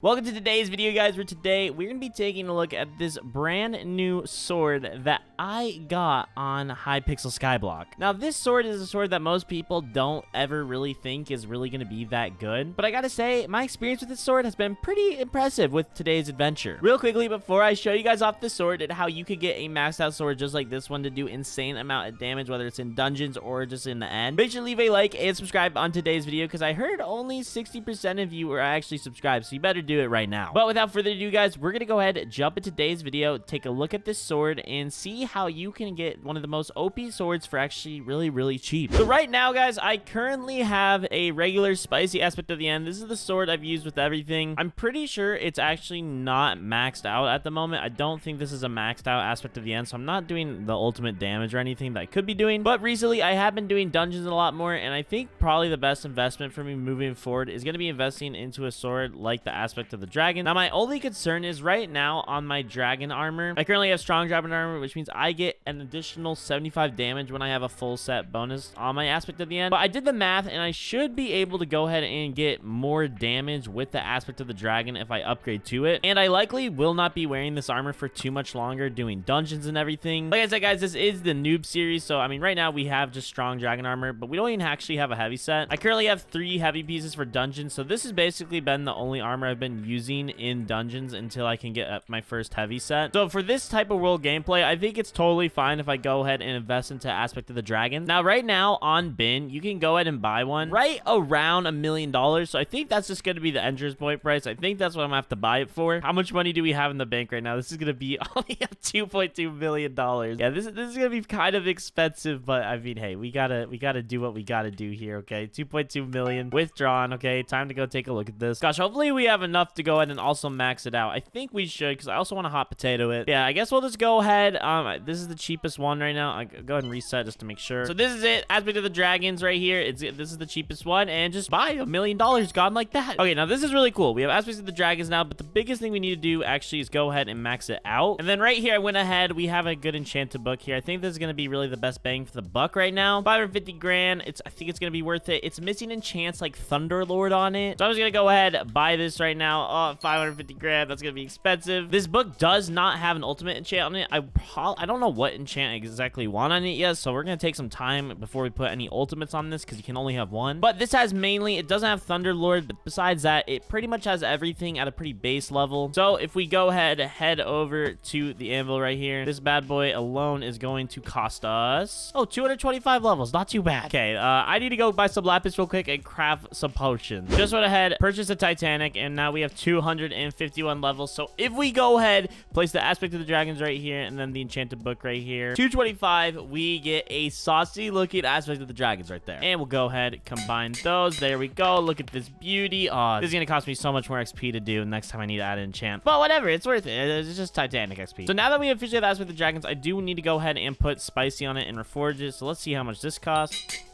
Welcome to today's video, guys, where today we're going to be taking a look at this brand new sword that I got on Hypixel Skyblock. Now, this sword is a sword that most people don't ever really think is really going to be that good. But I gotta say, my experience with this sword has been pretty impressive with today's adventure. Real quickly, before I show you guys off the sword and how you could get a maxed out sword just like this one to do insane amount of damage, whether it's in dungeons or just in the end, make sure to leave a like and subscribe on today's video because I heard only 60% of you are actually subscribed, so you better do it right now. But without further ado, guys, we're gonna go ahead, jump into today's video, take a look at this sword, and see how you can get one of the most OP swords for actually really cheap. So right now, guys, I currently have a regular spicy aspect of the end. This is the sword I've used with everything. I'm pretty sure it's actually not maxed out at the moment. I don't think this is a maxed out aspect of the end, so I'm not doing the ultimate damage or anything that I could be doing. But recently, I have been doing dungeons a lot more, and I think probably the best investment for me moving forward is going to be investing into a sword like the aspect of the dragon. Now, my only concern is right now on my dragon armor, I currently have strong dragon armor, which means I get an additional 75 damage when I have a full set bonus on my aspect of the end. But I did the math, and I should be able to go ahead and get more damage with the aspect of the dragon if I upgrade to it. And I likely will not be wearing this armor for too much longer, doing dungeons and everything. Like I said, guys, this is the noob series, so I mean, right now we have just strong dragon armor, but we don't even actually have a heavy set. I currently have 3 heavy pieces for dungeons, so this has basically been the only armor I've been using in dungeons until I can get my first heavy set. So for this type of world gameplay, I think it's totally fine if I go ahead and invest into aspect of the dragon. Now, right now on bin, you can go ahead and buy one right around $1 million. So I think that's just going to be the enter's point price. I think that's what I'm gonna have to buy it for. How much money do we have in the bank right now? This is going to be only $2.2 million. Yeah, this is going to be kind of expensive, but I mean, hey, we gotta do what we gotta do here. Okay, 2.2 million withdrawn. Okay, time to go take a look at this. Gosh, hopefully we have enough to go ahead and also max it out. I think we should, because I also want to hot potato it. Yeah, I guess we'll just go ahead. This is the cheapest one right now. I go ahead and reset just to make sure. So this is it. Aspect of the dragons right here. This is the cheapest one, and just buy $1 million gone like that. Okay, now this is really cool. We have aspects of the dragons now, but the biggest thing we need to do actually is go ahead and max it out. And then right here, I went ahead. We have a good enchanted book here. I think this is going to be really the best bang for the buck right now. 550 grand. I think it's going to be worth it. It's missing enchants like Thunderlord on it. So I'm just going to go ahead, buy this right now. Oh, 550 grand. That's going to be expensive. This book does not have an ultimate enchant on it. I don't know what enchant I exactly want on it yet, so we're going to take some time before we put any ultimates on this because you can only have one. But this has mainly, it doesn't have Thunderlord, but besides that, it pretty much has everything at a pretty base level. So if we go ahead, head over to the anvil right here, this bad boy alone is going to cost us, 225 levels. Not too bad. Okay, I need to go buy some lapis real quick and craft some potions. Just went ahead, purchased a Titanic, and now we have 251 levels. So if we go ahead, place the aspect of the dragons right here, and then the enchanted book right here, 225, we get a saucy looking aspect of the dragons right there. And we'll go ahead, combine those. There we go. Look at this beauty. Oh, this is gonna cost me so much more XP to do next time I need to add an enchant. But whatever, it's worth it. It's just Titanic XP. So now that we officially have the aspect of the dragons, I do need to go ahead and put spicy on it and reforge it. So let's see how much this costs.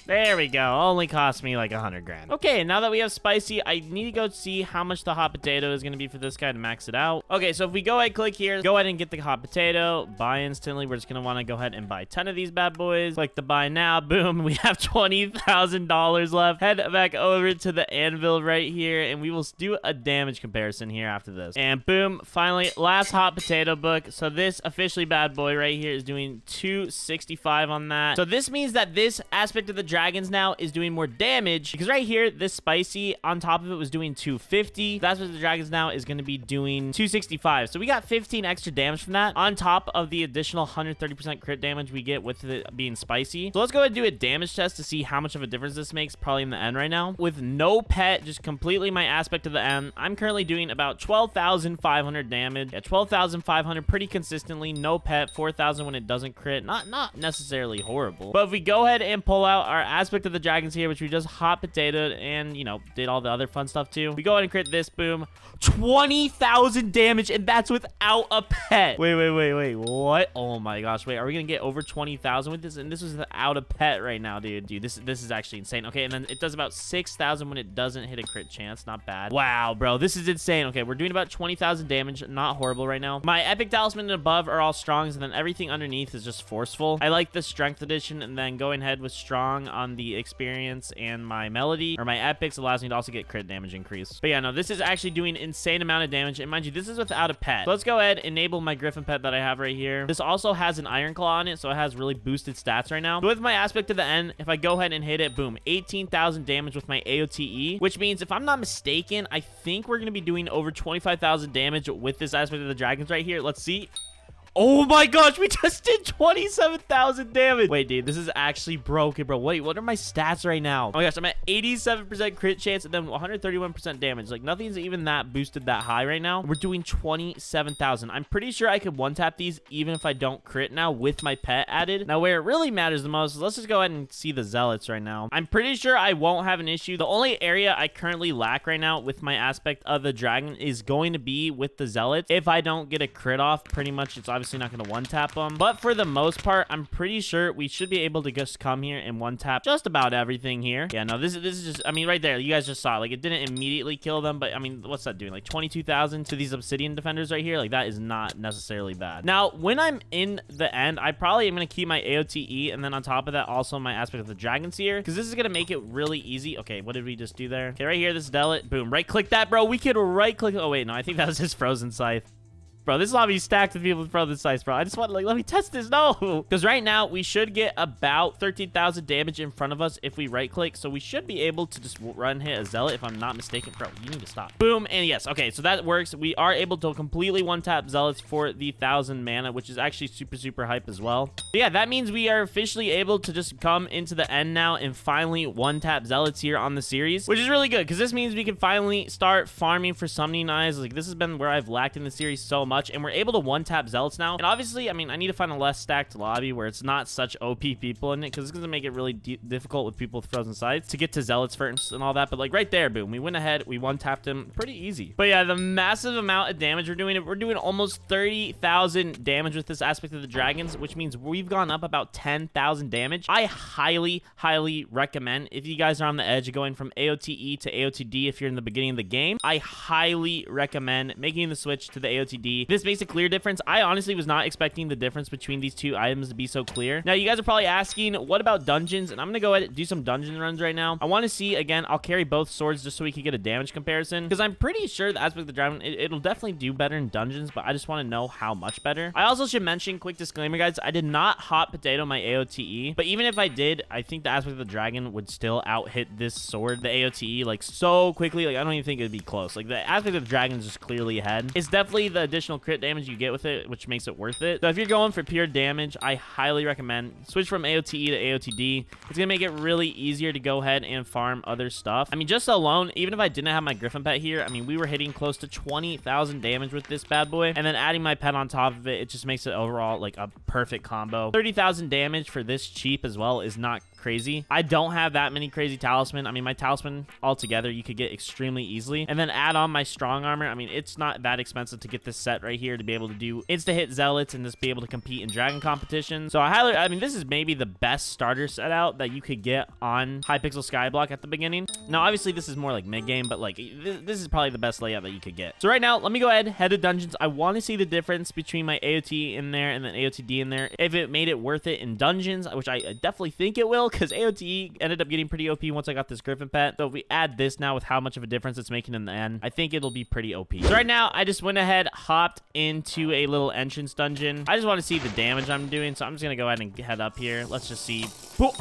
There we go. Only cost me like 100 grand. Okay, now that we have spicy, I need to go see how much the hot potato is going to be for this guy to max it out. Okay, so if we go ahead, click here, go ahead and get the hot potato, buy instantly. We're just going to want to go ahead and buy 10 of these bad boys. Click the buy now. Boom. We have $20,000 left. Head back over to the anvil right here, and we will do a damage comparison here after this. And boom, finally, last hot potato book. So this officially bad boy right here is doing 265 on that. So this means that this aspect of the dragons now is doing more damage because right here, this spicy on top of it was doing 250. That's what the dragons now is going to be doing 265. So we got 15 extra damage from that on top of the additional 130% crit damage we get with it being spicy. So let's go ahead and do a damage test to see how much of a difference this makes probably in the end right now. With no pet, just completely my aspect of the end, I'm currently doing about 12,500 damage. Yeah, 12,500 pretty consistently. No pet, 4,000 when it doesn't crit. Not necessarily horrible. But if we go ahead and pull out our aspect of the dragons here, which we just hot potatoed and, you know, did all the other fun stuff too. We go ahead and crit this, boom. 20,000 damage, and that's without a pet. Wait, what? Oh my gosh, wait, are we gonna get over 20,000 with this? And this was without a pet right now, dude. This is actually insane. Okay, and then it does about 6,000 when it doesn't hit a crit chance. Not bad. Wow, bro, this is insane. Okay, we're doing about 20,000 damage. Not horrible right now. My epic talisman and above are all strongs, and then everything underneath is just forceful. I like the strength edition, and then going ahead with strong. on the experience, and my melody, or my epics, allows me to also get crit damage increase. But yeah, no, this is actually doing insane amount of damage. And mind you, this is without a pet. So let's go ahead and enable my griffin pet that I have right here. This also has an iron claw on it, so it has really boosted stats right now. But with my aspect to the end, if I go ahead and hit it, boom, 18,000 damage with my AOTE, which means if I'm not mistaken, I think we're going to be doing over 25,000 damage with this aspect of the dragons right here. Let's see. Oh my gosh, we just did 27,000 damage. Wait, dude, this is actually broken, bro. Wait, what are my stats right now? Oh my gosh, I'm at 87% crit chance and then 131% damage. Like, nothing's even that boosted that high right now. We're doing 27,000. I'm pretty sure I could one-tap these even if I don't crit now with my pet added. Now, where it really matters the most is let's just go ahead and see the zealots right now. I'm pretty sure I won't have an issue. The only area I currently lack right now with my aspect of the dragon is going to be with the zealots. If I don't get a crit off, pretty much it's obviously not going to one-tap them. But for the most part, I'm pretty sure we should be able to just come here and one-tap just about everything here. Yeah, no, this is just, I mean, right there, you guys just saw it. Like, it didn't immediately kill them, but I mean, what's that doing? Like 22,000 to these obsidian defenders right here? Like, that is not necessarily bad. Now, when I'm in the end, I probably am going to keep my AOTE, and then on top of that, also my aspect of the dragons here, because this is going to make it really easy. Okay, what did we just do there? Okay, right here, this zealot. Boom, right-click that, bro. We could right-click. Oh, wait, no, I think that was his frozen scythe. Bro, this lobby is stacked with people with frozen scythes, bro. I just want, like, let me test this. No. Because right now, we should get about 13,000 damage in front of us if we right-click. So we should be able to just run hit a zealot, if I'm not mistaken. Bro, you need to stop. Boom. And yes, okay, so that works. We are able to completely one-tap zealots for the 1,000 mana, which is actually super, super hype as well. But yeah, that means we are officially able to just come into the end now and finally one-tap zealots here on the series, which is really good because this means we can finally start farming for summoning eyes. Like, this has been where I've lacked in the series so much, and we're able to one-tap zealots now. And obviously, I mean, I need to find a less stacked lobby where it's not such OP people in it, because it's going to make it really difficult with people with frozen scythes to get to zealots first and all that. But like right there, boom, we went ahead, we one-tapped him pretty easy. But yeah, the massive amount of damage we're doing almost 30,000 damage with this aspect of the dragons, which means we've gone up about 10,000 damage. I highly, highly recommend, if you guys are on the edge of going from AOTE to AOTD if you're in the beginning of the game, I highly recommend making the switch to the AOTD. This makes a clear difference. I honestly was not expecting the difference between these two items to be so clear. Now, you guys are probably asking, what about dungeons? And I'm going to go ahead and do some dungeon runs right now. I want to see, again, I'll carry both swords just so we can get a damage comparison, because I'm pretty sure the aspect of the dragon, it'll definitely do better in dungeons, but I just want to know how much better. I also should mention, quick disclaimer, guys, I did not hot potato my AOTE, but even if I did, I think the aspect of the dragon would still out-hit this sword, the AOTE, like, so quickly. Like, I don't even think it'd be close. Like, the aspect of the dragon is just clearly ahead. It's definitely the additional crit damage you get with it, which makes it worth it. So if you're going for pure damage, I highly recommend switch from AOTE to AOTD. It's gonna make it really easier to go ahead and farm other stuff. I mean, just alone, even if I didn't have my griffin pet here, I mean, we were hitting close to 20,000 damage with this bad boy, and then adding my pet on top of it, it just makes it overall like a perfect combo. 30,000 damage for this cheap as well is not crazy. I don't have that many crazy talisman. I mean, my talisman altogether you could get extremely easily, and then add on my strong armor. I mean, it's not that expensive to get this set right here to be able to do insta hit zealots and just be able to compete in dragon competition. So I mean, this is maybe the best starter set out that you could get on Hypixel Skyblock at the beginning. Now, obviously this is more like mid game, but like this is probably the best layout that you could get. So right now, let me go ahead, head to dungeons. I want to see the difference between my AOT in there and then AOTD in there, if it made it worth it in dungeons, which I definitely think it will, because AOTE ended up getting pretty OP once I got this griffin pet. So if we add this now with how much of a difference it's making in the end, I think it'll be pretty OP. So right now, I just went ahead, hopped into a little entrance dungeon. I just want to see the damage I'm doing, so I'm just gonna go ahead and head up here. Let's just see.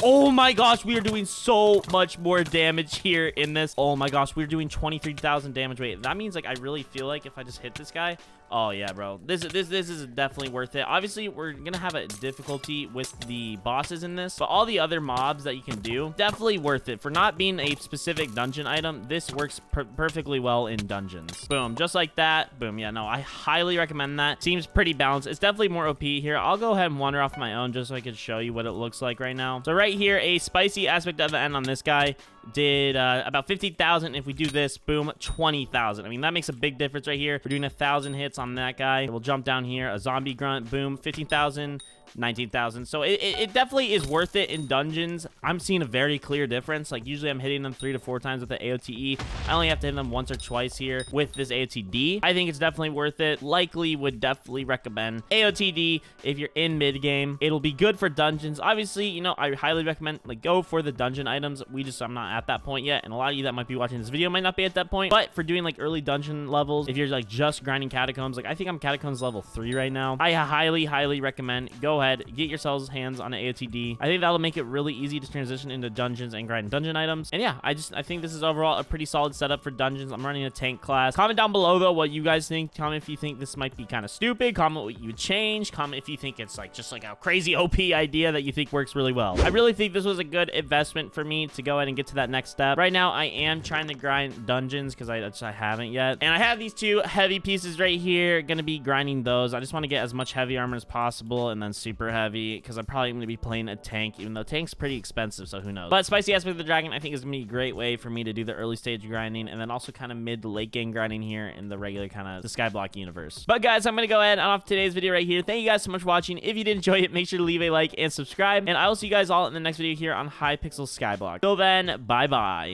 Oh my gosh, we are doing so much more damage here in this. Oh my gosh, we're doing 23,000 damage. Wait, that means like I really feel like if I just hit this guy, oh yeah, bro, this is definitely worth it. Obviously, we're gonna have a difficulty with the bosses in this, but all the other mobs that you can do, definitely worth it. For not being a specific dungeon item, this works perfectly well in dungeons. Boom, just like that. Boom. Yeah, no, I highly recommend that. Seems pretty balanced. It's definitely more OP here. I'll go ahead and wander off my own just so I can show you what it looks like right now. So right here, a spicy aspect of the end on this guy. did about 50,000. If we do this, boom, 20,000. I mean, that makes a big difference right here. We're doing 1,000 hits on that guy. We'll jump down here, a zombie grunt, boom, 15,000. 19,000. So it definitely is worth it in dungeons. I'm seeing a very clear difference. Like, usually I'm hitting them 3 to 4 times with the AOTE. I only have to hit them once or twice here with this AOTD. I think it's definitely worth it. Likely would definitely recommend AOTD if you're in mid game. It'll be good for dungeons. Obviously, you know, I highly recommend, like, go for the dungeon items. I'm not at that point yet, and a lot of you that might be watching this video might not be at that point. But for doing like early dungeon levels, if you're like just grinding catacombs, like I think I'm catacombs level 3 right now, I highly recommend go ahead, get yourselves hands on an AOTD. I think that'll make it really easy to transition into dungeons and grind dungeon items. And yeah, I think this is overall a pretty solid setup for dungeons. I'm running a tank class. Comment down below though what you guys think. Comment if you think this might be kind of stupid. Comment what you would change. Comment if you think it's like just like a crazy OP idea that you think works really well. I really think this was a good investment for me to go ahead and get to that next step. Right now I am trying to grind dungeons because I haven't yet. And I have these 2 heavy pieces right here. Gonna be grinding those. I just want to get as much heavy armor as possible and then super heavy, because I'm probably going to be playing a tank, even though tank's pretty expensive, so who knows. But Spicy Aspect of the Dragon, I think, is going to be a great way for me to do the early stage grinding, and then also kind of mid to late game grinding here in the regular kind of the Skyblock universe. But guys, I'm going to go ahead and off today's video right here. Thank you guys so much for watching. If you did enjoy it, make sure to leave a like and subscribe, and I will see you guys all in the next video here on Hypixel Skyblock. Till then, bye-bye.